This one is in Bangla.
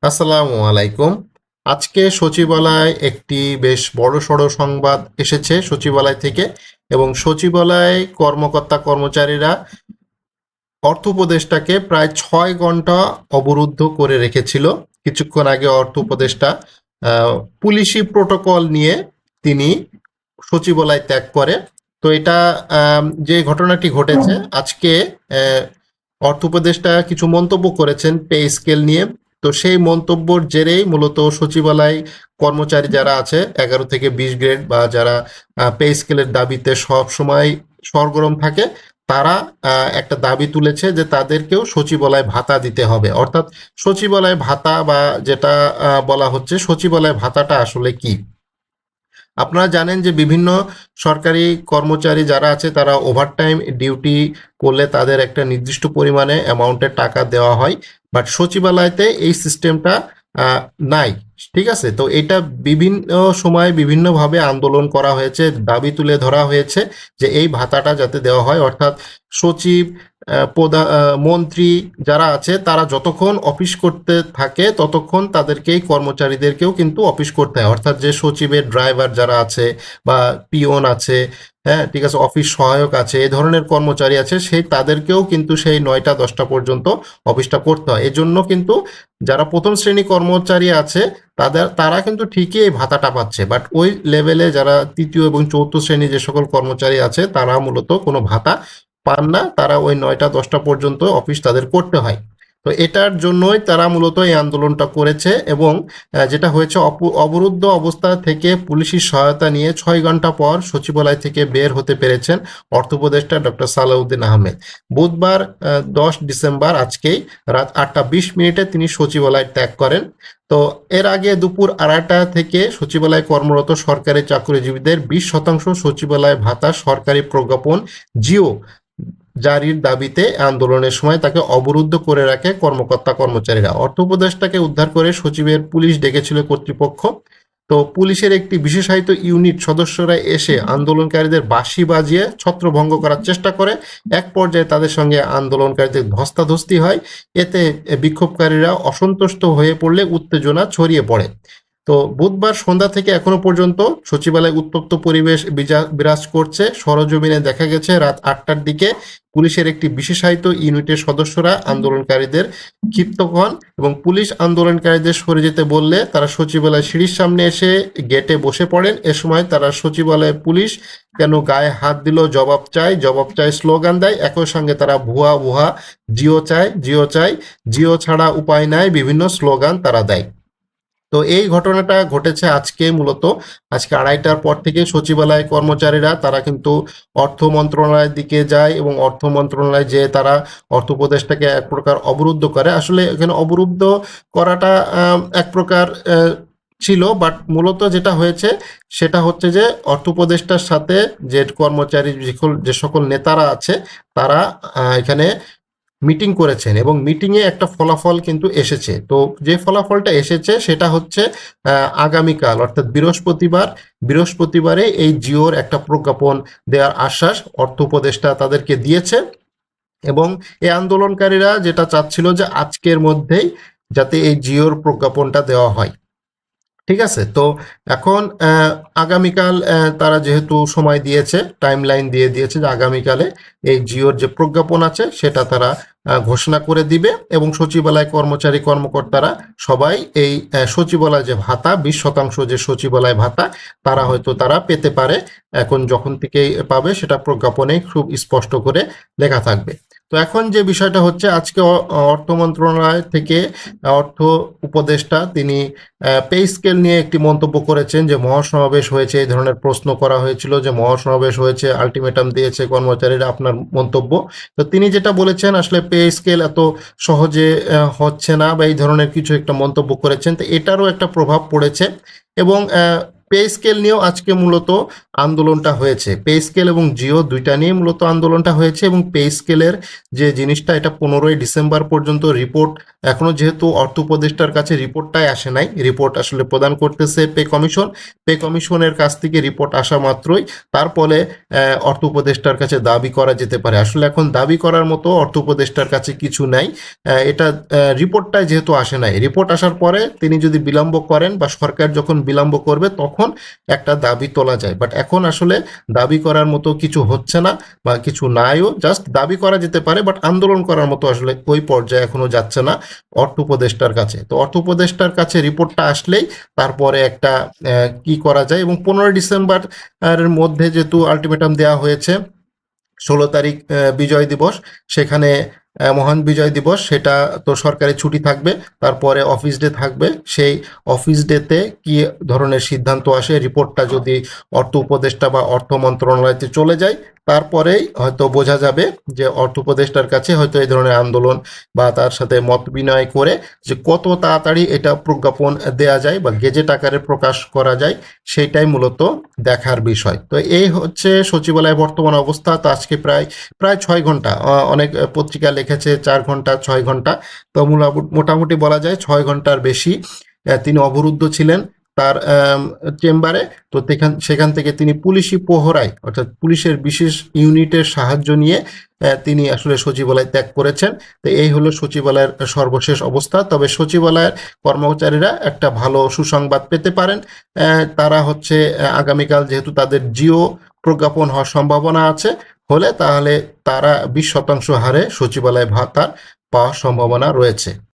আসসালামু আলাইকুম। আজকে সচিবালয়ে একটি বেশ বড়সড় সংবাদ এসেছে সচিবালয় থেকে, এবং সচিবালয় কর্মকর্তা কর্মচারীরা অর্থ উপদেষ্টাকে প্রায় 6 ঘন্টা অবরুদ্ধ করে রেখেছিল। কিছুক্ষণ আগে অর্থ উপদেষ্টা পুলিশি প্রোটোকল নিয়ে তিনি সচিবালয় ত্যাগ করে। তো এটা যে ঘটনাটি ঘটেছে আজকে, আহ, অর্থ উপদেষ্টা কিছু মন্তব্য করেছেন পে স্কেল নিয়ে। তো সেই মন্তব্যর জেরেই মূলত সচিবালয় কর্মচারী যারা আছে 11 থেকে 20 গ্রেড বা যারা পে স্কেলের দাবিতে সব সময় সরগরম থাকে, তারা একটা দাবি তুলেছে যে তাদেরকেও সচিবালয় ভাতা দিতে হবে। অর্থাৎ সচিবালয় ভাতা বা যেটা বলা হচ্ছে সচিবালয় ভাতাটা আসলে কি। আপনারা জানেন যে বিভিন্ন সরকারি কর্মচারী যারা আছে তারা ওভারটাইম ডিউটি করলে তাদের একটা নির্দিষ্ট পরিমাণে অ্যামাউন্টের টাকা দেওয়া হয়, বাট সচিবালয়তে এই সিস্টেমটা নাই। ঠিক আছে, তো এটা বিভিন্ন সময় বিভিন্নভাবে আন্দোলন করা হয়েছে, দাবি তুলে ধরা হয়েছে যে এই ভাতাটা যাতে দেওয়া হয়। অর্থাৎ সচিব, মন্ত্রী যারা আছে তারা যতক্ষণ অফিস করতে থাকে ততক্ষণ তাদেরকেই কর্মচারীদেরকেও কিন্তু অফিস করতে হয়। অর্থাৎ যে সচিবের ড্রাইভার যারা আছে বা পিওন আছে, হ্যাঁ ঠিক আছে, অফিস সহায়ক আছে, এই ধরনের কর্মচারী আছে, সেই তাদেরকেও কিন্তু সেই 9টা 10টা পর্যন্ত অফিসটা করতে হয়। এজন্য কিন্তু যারা প্রথম শ্রেণী কর্মচারী আছে তারা কিন্তু ঠিকই এই ভাতাটা পাচ্ছে, বাট ওই লেভেলে যারা তৃতীয় এবং চতুর্থ শ্রেণী যে সকল কর্মচারী আছে তারা মূলত কোনো ভাতা পান না। তারা ওই 9টা 10টা পর্যন্ত অফিস তাদের করতে হয়। তো এটার জন্যই তারা মূলত এই আন্দোলনটা করেছে, এবং যেটা হয়েছে অবরুদ্ধ অবস্থা থেকে পুলিশি সহায়তা নিয়ে 6 ঘন্টা পর সচিবালয় থেকে বের হতে পেরেছেন অর্থ উপদেষ্টা ডক্টর সালাউদ্দিন আহমেদ। বুধবার 10 ডিসেম্বর আজকেই রাত 8টা 20 মিনিটে তিনি সচিবালয় ত্যাগ করেন। তো এর আগে দুপুর 2:30 থেকে সচিবালয়ে কর্মরত সরকারি চাকরিজীবীদের 20% সচিবালয় ভাতা সরকারি প্রজ্ঞাপন জিও জারির দাবিতে আন্দোলনের সময় তাকে অবরুদ্ধ করে রাখে কর্মকর্তা কর্মচারীরা। অর্থ উপদেষ্টাকে উদ্ধার করে সচিবের পুলিশ ডেকেছিল কর্তৃপক্ষ। তো পুলিশের একটি বিশেষায়িত ইউনিট সদস্যরা এসে আন্দোলনকারীদের বাঁশি বাজিয়ে ছত্রভঙ্গ করার চেষ্টা করে। এক পর্যায়ে তাদের সঙ্গে আন্দোলনকারীদের ধস্তাধস্তি হয়। এতে বিক্ষোভকারীরা অসন্তুষ্ট হয়ে পড়লে উত্তেজনা ছড়িয়ে পড়ে। তো বুধবার সন্ধ্যা থেকে এখনো পর্যন্ত সচিবালয়ে উত্তপ্ত পরিবেশ বিরাজ করছে। সরজমিনে দেখা গেছে রাত 8টার দিকে পুলিশের একটি বিশেষায়িত ইউনিটের সদস্যরা আন্দোলনকারীদের ক্ষিপ্ত হন, এবং পুলিশ আন্দোলনকারীদের সরে যেতে বললে তারা সচিবালয় সিঁড়ির সামনে এসে গেটে বসে পড়েন। এ সময় তারা সচিবালয়ে পুলিশ কেন গায়ে হাত দিল, জবাব চাই স্লোগান দেয়। একই সঙ্গে তারা ভুয়া ভুয়া জিও চাই, জিও চাই, জিও ছাড়া উপায় নাই বিভিন্ন স্লোগান তারা দেয়। তো এই ঘটনাটা ঘটেছে আজকে, মূলত আজকে 2:30টার পর থেকে সচিবালয় কর্মচারীরা তারা কিন্তু অর্থ মন্ত্রণালয়ের দিকে যায়, এবং অর্থ মন্ত্রণালয় যে তারা অর্থ উপদেষ্টাকে এক প্রকার অবরুদ্ধ করে। আসলে এখানে অবরুদ্ধ করাটা এক প্রকার ছিল, বাট মূলত যেটা হয়েছে সেটা হচ্ছে যে অর্থ উপদেষ্টার সাথে যে কর্মচারী যে সকল নেতারা আছে তারা এখানে মিটিং করেছেন, এবং মিটিংয়ে একটা ফলাফল কিন্তু এসেছে। তো যে ফলাফলটা এসেছে সেটা হচ্ছে আগামীকাল অর্থাৎ বৃহস্পতিবারে এই জিওর একটা প্রজ্ঞাপন দেওয়ার আশ্বাস অর্থ উপদেষ্টা তাদেরকে দিয়েছে। এবং এই আন্দোলনকারীরা যেটা চাচ্ছিল যে আজকের মধ্যেই যাতে এই জিওর প্রজ্ঞাপনটা দেওয়া হয়। ঠিক আছে, তো এখন আগামীকাল তারা যেহেতু সময় দিয়েছে, টাইম লাইন দিয়ে দিয়েছে যে আগামীকালে এই জিওর যে প্রজ্ঞাপন আছে সেটা তারা ঘোষণা করে দিবে, এবং সচিবালয় কর্মচারী কর্মকর্তারা সবাই এই সচিবালয় যে ভাতা 20% যে সচিবালয় ভাতা তারা হয়তো তারা পেতে পারে। এখন যখন থেকেই পাবে সেটা প্রজ্ঞাপনে খুব স্পষ্ট করে লেখা থাকবে। তো এখন যে বিষয়টা হচ্ছে, আজকে অর্থ মন্ত্রণালয় থেকে অর্থ উপদেষ্টা তিনি পে স্কেল নিয়ে একটি মন্তব্য করেছেন যে মহাসমাবেশ হয়েছে, এই ধরনের প্রশ্ন করা হয়েছিল যে মহাসমাবেশ হয়েছে, আলটিমেটাম দিয়েছে কর্মচারীরা, আপনার মন্তব্য। তো তিনি যেটা বলেছেন আসলে পে স্কেল এত সহজে হচ্ছে না, বা এই ধরনের কিছু একটা মন্তব্য করেছেন। তো এটারও একটা প্রভাব পড়েছে, এবং পে স্কেল নিয়েও আজকে মূলত আন্দোলনটা হয়েছে। পে স্কেল এবং জিও দুইটা নিয়ে মূলত আন্দোলনটা হয়েছে এবং পে স্কেলের যে জিনিসটা এটা 15ই ডিসেম্বর পর্যন্ত রিপোর্ট, এখনো যেহেতু অর্থ উপদেষ্টার কাছে রিপোর্টটাই আসে নাই, রিপোর্ট আসলে প্রদান করতেছে পে কমিশন। পে কমিশনের কাছ থেকে রিপোর্ট আসা মাত্রই তারপরে অর্থ উপদেষ্টার কাছে দাবি করা যেতে পারে। আসলে এখন দাবি করার মতো অর্থ উপদেষ্টার কাছে কিছু নাই। এটা রিপোর্টটাই যেহেতু আসে নাই, রিপোর্ট আসার পরে তিনি যদি বিলম্ব করেন বা সরকার যখন বিলম্ব করবে তখন একটা দাবি তোলা যায়। বাট এখন আসলে দাবি করার মতো কিছু হচ্ছে না বা কিছু নাইও, জাস্ট দাবি করা যেতে পারে, বাট আন্দোলন করার মতো আসলে ওই পর্যায়ে এখনো যাচ্ছে না অর্থ উপদেষ্টার কাছে। তো অর্থ উপদেষ্টার কাছে রিপোর্টটা আসলেই তারপরে একটা কি করা যায়। এবং 15 ডিসেম্বর এর মধ্যে যেহেতু আলটিমেটাম দেওয়া হয়েছে, 16 তারিখ বিজয় দিবস, সেখানে মহান বিজয় দিবস, সেটা তো সরকারি ছুটি থাকবে, তারপরে অফিস ডে থাকবে। সেই অফিস ডেতে কি ধরনের সিদ্ধান্ত আসে, রিপোর্টটা যদি অর্থ উপদেষ্টা বা অর্থ মন্ত্রণালয়তে চলে যায়, তারপরেই হয়তো বোঝা যাবে যে অর্থ উপদেষ্টার কাছে হয়তো এই ধরনের আন্দোলন বা তার সাথে মত বিনিময় করে যে কত তাড়াতাড়ি এটা প্রজ্ঞাপন দেয়া যায় বা গেজেট আকারে প্রকাশ করা যায়, সেইটাই মূলত দেখার বিষয়। তো এই হচ্ছে সচিবালয়ের বর্তমান অবস্থা। তো আজকে প্রায় 6 ঘন্টা, অনেক পত্রিকা লিখেছে 4 ঘন্টা 6 ঘন্টা, তো মোটামুটি বলা যায় 6 ঘন্টার বেশি তিনি অবরুদ্ধ ছিলেন তার চেম্বারে। তো সেখান থেকে তিনি পুলিশি প্রহরায়, অর্থাৎ পুলিশের বিশেষ ইউনিটের সাহায্য নিয়ে তিনি আসলে সচিবালয় ত্যাগ করেছেন। তো এই হলো সচিবালয়ের সর্বশেষ অবস্থা। তবে সচিবালয়ের কর্মচারীরা একটা ভালো সুসংবাদ পেতে পারেন। তারা হচ্ছে আগামীকাল যেহেতু তাদের জিও প্রজ্ঞাপন হওয়ার সম্ভাবনা আছে, হলে তাহলে তারা 20% হারে সচিবালয় ভাতা পাওয়ার সম্ভাবনা রয়েছে।